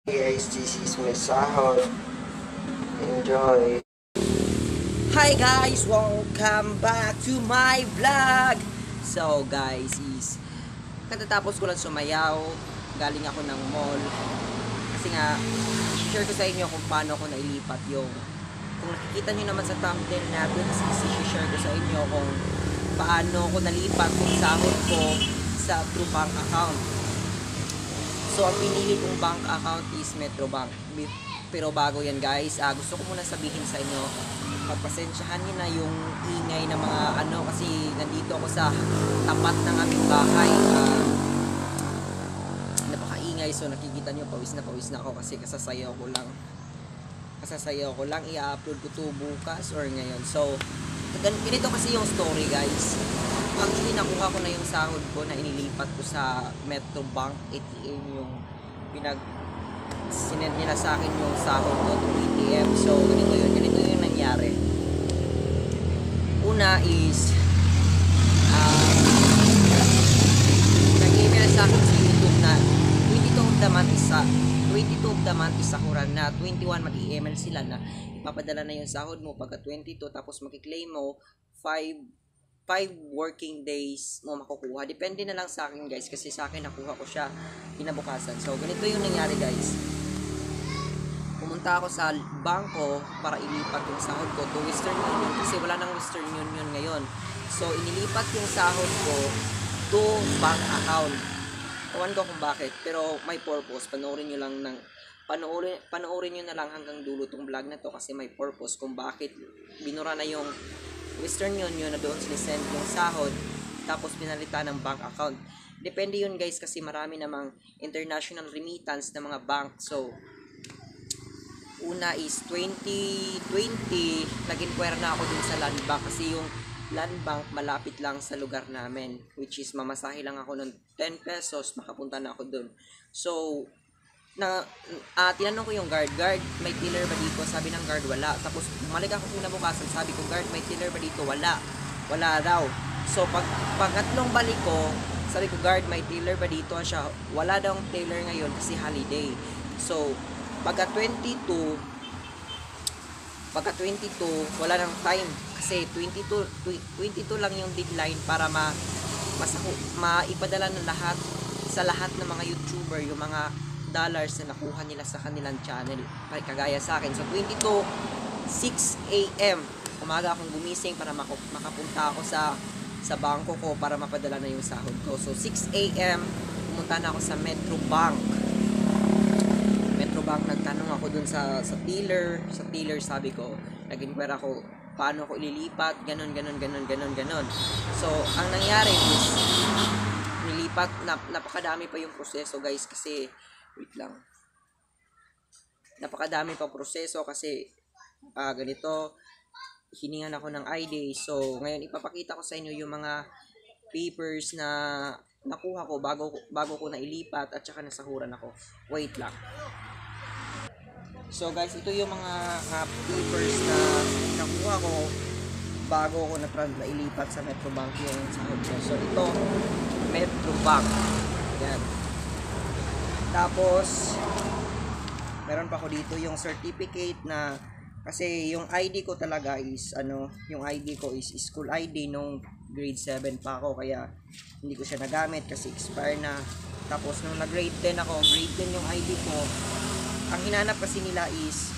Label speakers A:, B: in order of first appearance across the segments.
A: Hey guys, this is my sahod. Enjoy.
B: Hi guys! Welcome back to my vlog! So guys, katatapos ko lang sumayaw, galing ako ng mall. Kasi nga, share ko sa inyo kung paano ko nailipat yung, kung nakikita nyo naman sa thumbnail natin, share ko sa inyo kung paano ko nalipat yung sahod ko sa true bank account. So ang pinili kong bank account is Metrobank. Pero bago yan guys, gusto ko muna sabihin sa inyo, pagpasensyahan niyo na yung ingay ng mga kasi nandito ako sa tapat ng aming bahay. Napakaingay, so nakikita niyo pawis na ako kasi kasasayaw ko lang i-upload ko to bukas or ngayon. So ganito kasi yung story guys. Actually nakuha ko na yung sahod ko na inilipat ko sa Metrobank ATM, yung sinend nila sa akin yung sahod ko to ATM. So ganito yung nangyari. Una is nag-email sa akin sa YouTube na 22 of the month is sahuran na, 21 mag-email sila na ipapadala na yung sahod mo pagka 22, tapos makiklaim mo 5 working days mo makukuha. Depende na lang sa akin guys, kasi sa akin nakuha ko siya kinabukasan. So ganito yung nangyari guys. Pumunta ako sa bangko para ilipat yung sahod ko to Western Union kasi wala nang Western Union ngayon. So inilipat yung sahod ko to bank account. Ewan ko kung bakit, pero may purpose. Panoorin nyo na lang hanggang dulo tong vlog na to kasi may purpose kung bakit binura na yung Western Union na doon sinisend yung sahod tapos pinalitan ng bank account. Depende yun guys kasi marami namang international remittance ng mga bank. So una is 2020 nag-inquire na ako dun sa Land Bank kasi yung Land Bank malapit lang sa lugar namin, which is mamasahe lang ako ng 10 pesos makapunta na ako dun. So tinanong ko yung guard, may teller ba dito? Sabi ng guard, wala. Tapos bumalik ako kinabukasan, sabi ko, guard, may teller ba dito? Wala daw. So pagkatlong balik ko, sabi ko, guard, may teller ba dito? Siya, wala daw ang teller ngayon kasi holiday. So pagka 22 wala nang time kasi 22 lang yung deadline para maipadala ng lahat ng mga YouTuber yung mga dollars na nakuha nila sa kanilang channel, kagaya sa akin. So 6 a.m. umaga akong gumising para makapunta ako sa bangko ko para mapadala na yung sahod ko. So 6 a.m. pumunta na ako sa Metrobank, nagtanong ako dun sa teller, sabi ko, nag-inquire ako paano ko ililipat, ganon. So ang nangyari is nilipat, napakadami pa yung proseso guys kasi napakadami pa proseso kasi ganito, hiningan ako ng ID. So ngayon ipapakita ko sa inyo yung mga papers na nakuha ko bago ko nailipat at saka nasahuran ako. Wait lang. So guys, ito yung mga papers na nakuha ko bago ko nailipat sa Metrobank yung sahod ko. So ito, Metrobank. Yan. Tapos meron pa ko dito yung certificate na, kasi yung ID ko talaga is yung ID ko is school ID nung grade 7 pa ako, kaya hindi ko siya nagamit kasi expire na. Tapos nung nag-grade 10 ako, grade 10 yung ID ko. Ang hinanap kasi nila is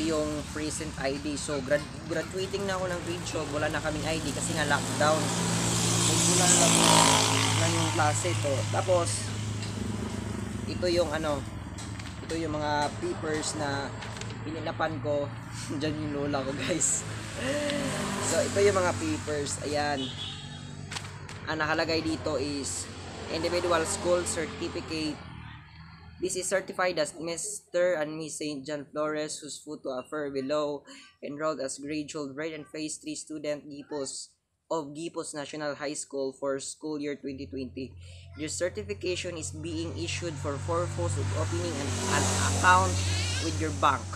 B: yung present ID. So graduating na ako ng grade 12, wala na kaming ID kasi nga lockdown. Nagbulan lang yung klase to. Tapos ito yung mga papers na pinilapan ko. Diyan yung lola ko guys. So ito yung mga papers, ayan. Ang nakalagay dito is individual school certificate. This is certified as Mr. and Miss St. John Flores, whose photo appear below, enrolled as grade 12 and phase 3 student of Gipos National High School for school year 2020. This certification is being issued for purpose of opening an account with your bank.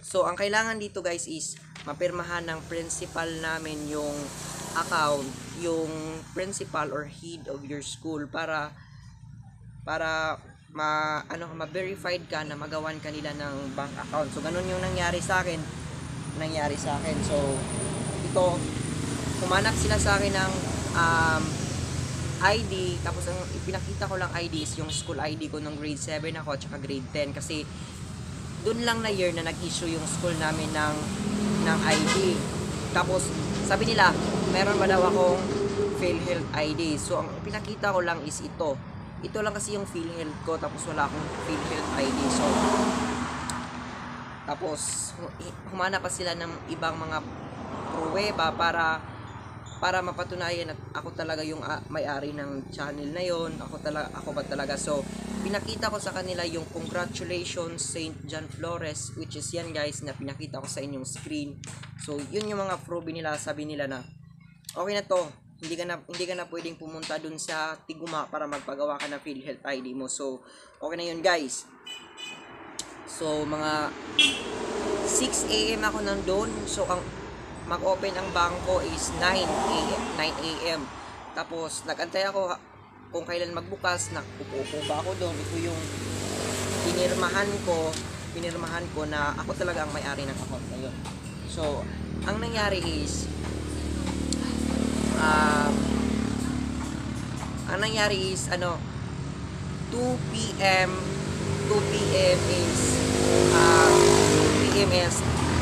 B: So ang kailangan dito guys is mapirmahan ng principal namin yung account, yung principal or head of your school, para para ma-verified ka na magawan kanila ng bank account. So ganun yung nangyari sa akin. So ito, humanap sila sa akin ng ID, tapos ang ipinakita ko lang ID is yung school ID ko nung grade 7 ako at saka grade 10 kasi dun lang na year na nag-issue yung school namin ng ID. Tapos sabi nila, meron ba daw akong PhilHealth ID. So ang pinakita ko lang is ito. Ito lang kasi yung PhilHealth ko, tapos wala akong PhilHealth ID. So tapos humanap pa sila ng ibang mga pruweba para mapatunayan at ako talaga yung may-ari ng channel na yon. Ako ba talaga. So pinakita ko sa kanila yung congratulations St. John Flores, which is yan guys na pinakita ko sa inyong screen. So yun yung mga proof nila. Sabi nila na okay na to, hindi ka na pwedeng pumunta dun sa Tiguma para magpagawa ka ng PhilHealth ID mo. So okay na yun guys. So mga 6 AM ako nandun. So ang mag-open ang bangko is 9 AM. Tapos nagantay ako kung kailan magbukas. Upo ba ako doon. Ito yung pinirmahan ko na ako talaga ang may-ari ng account na yun. So ang nangyari is ano, 2 PM is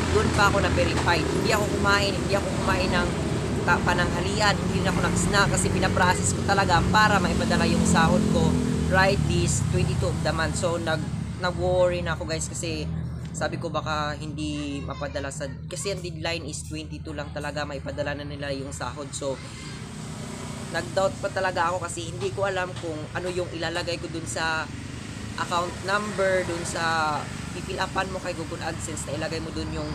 B: doon pa ako na-verified. Hindi ako kumain ng pananghalian, hindi na ako nag-snack kasi pinaprocess ko talaga para maipadala yung sahod ko right this 22 of the month. So nag-worry na ako guys kasi sabi ko baka hindi mapadala kasi ang deadline is 22 lang talaga maipadala na nila yung sahod. So nag-doubt pa talaga ako kasi hindi ko alam kung ano yung ilalagay ko dun sa account number, dun sa pipilapan mo kay Google AdSense na ilagay mo dun yung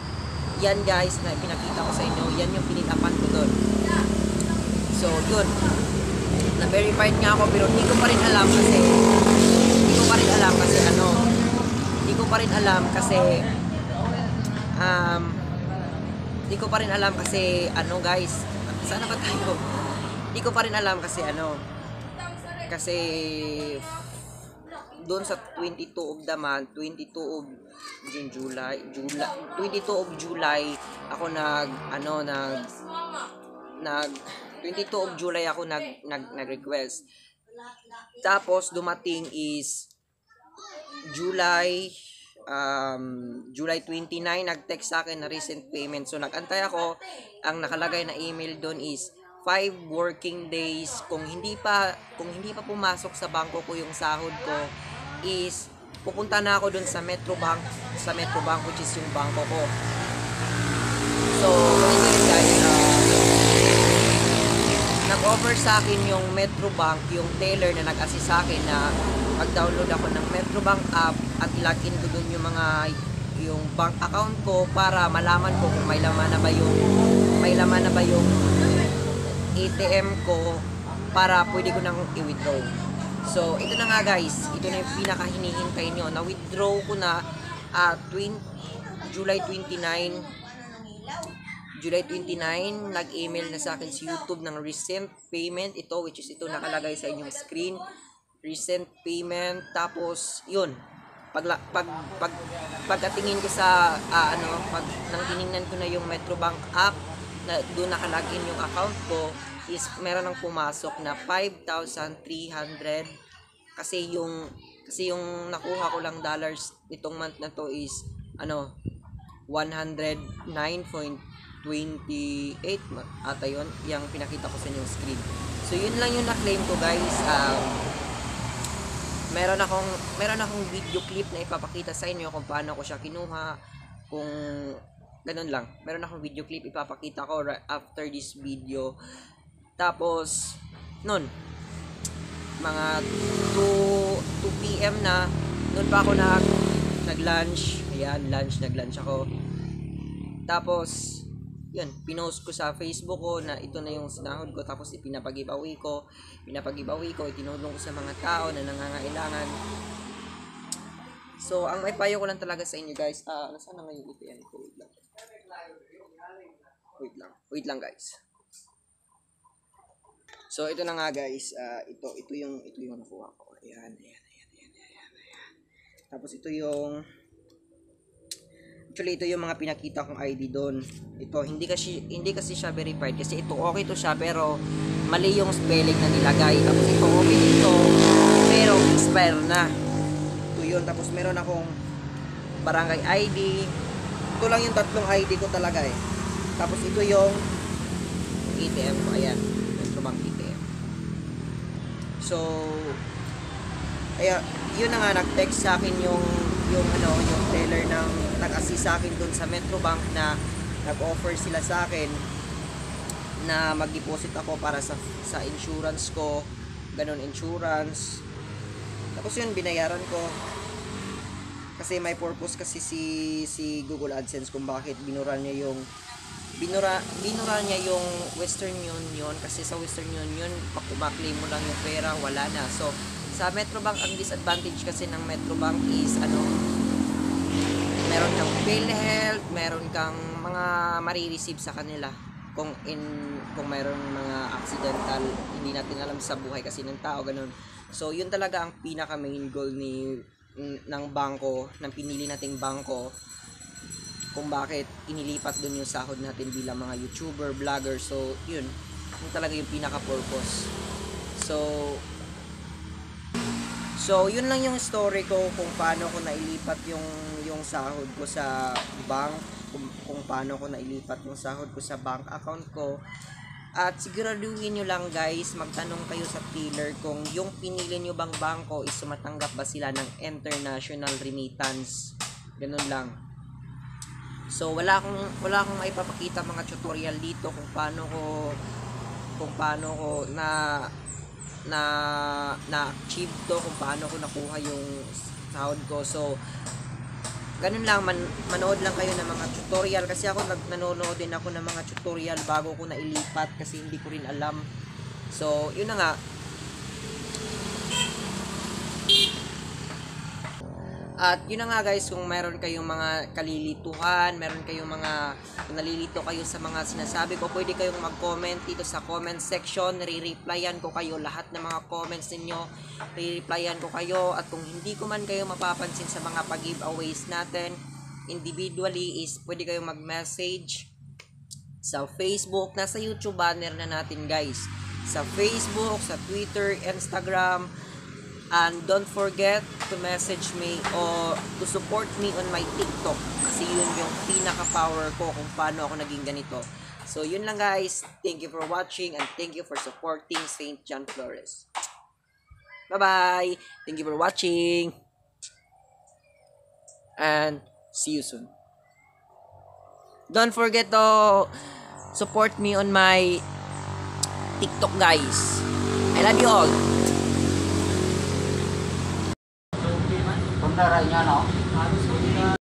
B: yan guys na pinakita ko sa inyo, yan yung pinilapan ko dun. So yun, na-verified nga ako pero hindi ko pa rin alam kasi ano guys, sana ba tayo? Hindi ko pa rin alam kasi doon sa 22 of the month, 22 of July ako nag-request. Tapos dumating is July 29 nag-text sa akin na recent payment. So nag-antay ako, ang nakalagay na email doon is 5 working days. Kung hindi pa pumasok sa bangko ko yung sahod ko is pupunta na ako dun sa Metrobank which is yung bangko ko. So ganyan guys, nag-offer sa akin yung Metrobank, yung teller na nag-assist sa akin na mag-download ako ng Metrobank app at ilagin ko dun yung bank account ko para malaman ko kung may laman na ba yung ATM ko para pwede ko nang i-withdraw. So ito na nga guys, ito na yung pinaka hinihintay nyo. Na-withdraw ko na July 29 nag-email na sa akin si YouTube ng recent payment. Ito, which is ito nakalagay sa inyong screen, recent payment. Tapos yun, pagkatingin ko sa nang tiningnan ko na yung Metrobank app na doon nakalagin yung account ko is meron nang pumasok na 5,300 kasi yung nakuha ko lang dollars nitong month na to is 109.28 ata yun, yung pinakita ko sa inyong screen. So yun lang yung na-claim ko guys. Meron akong video clip na ipapakita sa inyo kung paano ko siya kinuha, kung ganun lang. Meron akong video clip ipapakita ko after this video. Tapos nun mga 2 PM na nun pa ako nag-lunch. Ayan, nag-lunch ako. Tapos yun, pinost ko sa Facebook ko na ito na yung sinahod ko. Tapos pinapag-giveaway ko, itinulong ko sa mga tao na nangangailangan. So ang may payo ko lang talaga sa inyo guys, nasaan na nga yung ATM ko? Wait lang guys. So ito na nga guys, ito yung nakuha ko. Ayan. Tapos ito yung actually ito yung mga pinakita kong ID doon. Ito hindi kasi siya verified kasi ito okay to siya pero mali yung spelling na nilagay. Tapos ito okay dito pero expire na. Ito yun. Tapos meron akong barangay ID. Ito lang yung tatlong ID ko talaga eh. Tapos ito yung ATM ko. Ayan. Metrobank ATM. So ayan, yun na nga nag-text sa akin yung teller ng nag-assist sa akin doon sa Metrobank na nag-offer sila sa akin na mag-deposit ako para sa insurance ko, ganun insurance. Tapos yun binayaran ko. Kasi may purpose kasi si Google AdSense kung bakit binura niya yung Western Union kasi sa Western Union maklaim mo lang yung pera, wala na. So sa Metrobank, ang disadvantage kasi ng Metrobank is meron kang PhilHealth, meron kang mga marireceive sa kanila kung mayroon mga accidental, hindi natin alam sa buhay kasi ng tao, ganun. So yun talaga ang pinaka main goal ng bangko, ng pinili nating bangko, kung bakit inilipat dun yung sahod natin bilang mga YouTuber, vlogger. So yun talaga yung pinaka purpose. So, yun lang yung story ko kung paano ko nailipat yung sahod ko sa bank, kung paano ko nailipat yung sahod ko sa bank account ko. At siguraduhin nyo lang guys, magtanong kayo sa teller kung yung pinili nyo bang bangko is sumatanggap ba sila ng international remittance. Ganun lang. So, wala akong maipapakita mga tutorial dito kung paano ko na-achieve to, kung paano ko nakuha yung sahod ko. So ganun lang, manood lang kayo ng mga tutorial kasi ako nanonood din ako ng mga tutorial bago ko nailipat kasi hindi ko rin alam. So yun na nga. At yun na nga guys, kung meron kayong mga kalilituhan, kung nalilito kayo sa mga sinasabi ko, pwede kayong mag-comment dito sa comment section. Re-replyan ko kayo lahat ng mga comments ninyo. Re-replyan ko kayo. At kung hindi ko man kayo mapapansin sa mga pag-giveaways natin individually, is pwede kayong mag-message sa Facebook. Nasa YouTube banner na natin guys. Sa Facebook, sa Twitter, Instagram. And don't forget to message me or to support me on my TikTok. Kasi yun yung pinaka-power ko kung paano ako naging ganito. So yun lang guys. Thank you for watching and thank you for supporting St. John Flores. Bye-bye. Thank you for watching. And see you soon. Don't forget to support me on my TikTok guys. I love you all.
A: Punta rin niya, no?